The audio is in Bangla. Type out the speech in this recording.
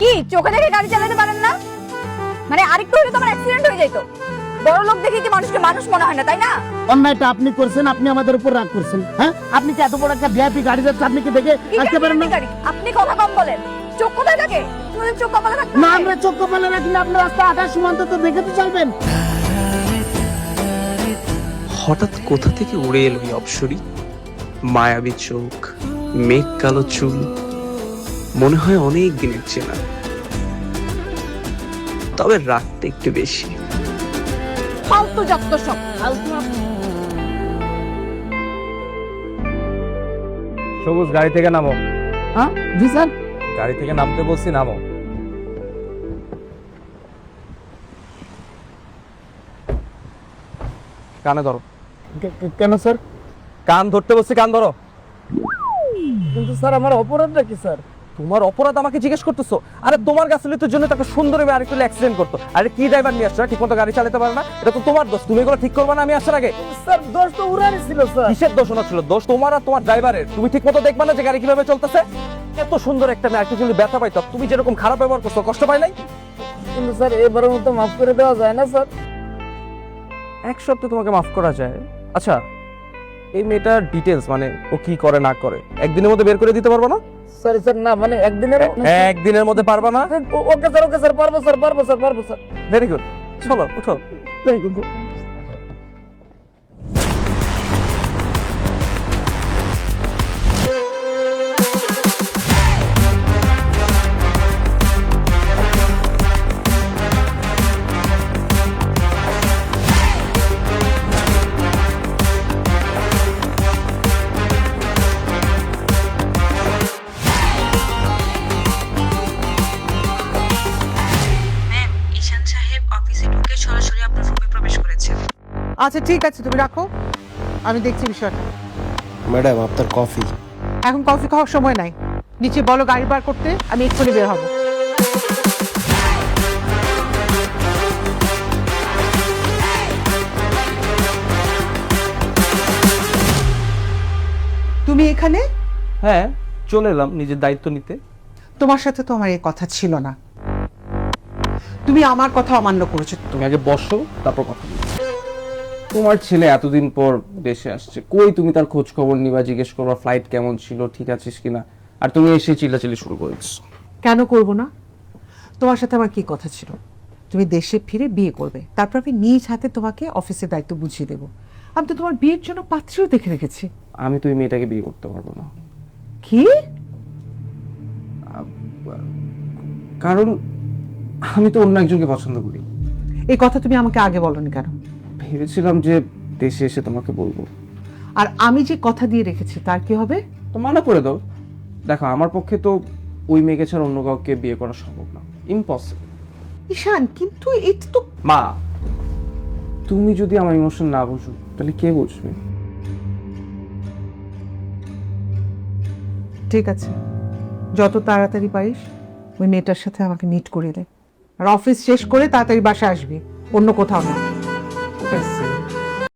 কি চোখে দেখে গাড়ি চালাতে পারেন না? মানে আরেকটু হলে তো আমার অ্যাক্সিডেন্ট হয়ে যেত। বড় লোক দেখে কি মানুষকে মানুষ মনে হয় না, তাই না? অন্যায়টা আপনি করছেন, আপনি আমাদের উপর রাগ করছেন। হ্যাঁ, আপনি কি এত বড় একটা ভিআইপি গাড়ি যাচ্ছে, আপনি কি দেখে আসতে পারেন না? আপনি কথা কম বলেন। চোখ কোথায় থাকে? তোমাদের চোখ কপালে রাখতে না, হয়। আমরা চোখ কপালে রাখি না, আপনি রাস্তা আটার সীমান্ত তো দেখে তো চলবেন। হঠাৎ কোথা থেকে উড়ে এলো এই অপসরী, মায়াবী চোখ, মেঘ কালো চুল, মনে হয় অনেক দিনের চেনা, তবে রাগটা একটু বেশি। ফালতু যত সব। সবুজ, গাড়ি থেকে নামো। হ্যাঁ জি স্যার। গাড়ি থেকে নামতে বলছি, নামো। কানে ধরো। কেন স্যার? কান ধরতে বলছি, কান ধরো। কিন্তু স্যার আমার অপরাধটা কি স্যার? তোমার অপরাধ আমাকে জিজ্ঞেস করতেছো? আরে তোমার গাছলিতের জন্য তো একটা সুন্দর মেয়ে আরেকটু অ্যাক্সিডেন্ট করতো। আরে কি ড্রাইভার নিয়ে আসছো, ঠিক মতো গাড়ি চালাতে পারে না? এটা তো তোমার দোষ, তুমি এগুলো ঠিক করবে না আমি আসার আগে? স্যার দোষ তো উড়ারই ছিল স্যার। কিসের দোষ ছিল? দোষ তোমার আর তোমার ড্রাইভারের। তুমি ঠিক মতো দেখবা না যে গাড়ি কিভাবে চলতেছে? এত সুন্দর একটা মেয়ে আরেকটু যদি ব্যথা পাইতো, তুমি যেরকম খারাপ ব্যবহার করছো, কষ্ট পাই নাই? কিন্তু স্যার এবারের মতো মাফ করে দেওয়া যায় না স্যার? এক সপ্তাহে তোমাকে মাফ করা যায়? আচ্ছা, এই মেয়েটার ডিটেলস, মানে ও কি করে না করে, একদিনের মধ্যে বের করে দিতে পারবো না? সরি স্যার, না মানে একদিনের মধ্যে পারবা না? ওকে স্যার, পারবো স্যার। ভেরি গুড, চলো উঠো। ম্যাম, ঈশান সাহেব অফিসে ঢুকে সরাসরি আপনার রুমে প্রবেশ করেছেন। আচ্ছা ঠিক আছে, তুমি রাখো, আমি দেখছি বিষয়টা। ম্যাডাম, আপনার কফি। এখন কফি খাওয়ার সময় নাই, নিচে বলো গাড়ি বার করতে, আমি এক্ষুনি বের হবো। তুমি এখানে? হ্যাঁ, চলে এলাম নিজের দায়িত্ব নিতে। তোমার সাথে তো আমার এই কথা ছিল না, তুমি আমার কথা অমান্য করেছো। তুমি আগে বসো, তারপর কথা বলবো। তোমার ছেলে এতদিন পর দেশে আসছে, কই তুমি তার খোঁজ খবর নিবা, জিজ্ঞেস করবা ফ্লাইট কেমন ছিল, ঠিক আছিস কিনা, আর তুমি এসে চিল্লাচিল্লি শুরু করেছো। কেন করব না? তোমার সাথে আমার কি কথা ছিল? তুমি দেশে ফিরে বিয়ে করবে, তারপর আমি নিজ হাতে তোমাকে অফিসের দায়িত্ব বুঝিয়ে দেবো। আমি তো তোমার বিয়ের জন্য পাত্রীও দেখে রেখেছি। আমি তো এই মেয়েটাকে বিয়ে করতে পারবো না, কি? কারণ আমি তো অন্য একজনকে পছন্দ করি। এই কথা তুমি আমাকে আগে বলনি কেন? ভেবেছিলাম যে দেশে এসে তোমাকে বলবো। আর আমি যে কথা দিয়ে রেখেছি তার কি হবে? তো মানা করে দাও। দেখো, আমার পক্ষে তো ওই মেয়েকে ছাড়া অন্য কাউকে বিয়ে করা সম্ভব না, ইম্পসিবল। ঈশান, কিন্তু এটা তো... মা, তুমি যদি আমার ইমোশন না বুঝো তাহলে কে বুঝবে? ঠিক আছে, যত তাড়াতাড়ি পারিস ওই মেয়েটার সাথে আমাকে মিট করিয়ে দে, আর অফিস শেষ করে তাড়াতাড়ি বাসায় আসবি, অন্য কোথাও না। ঠিক আছে।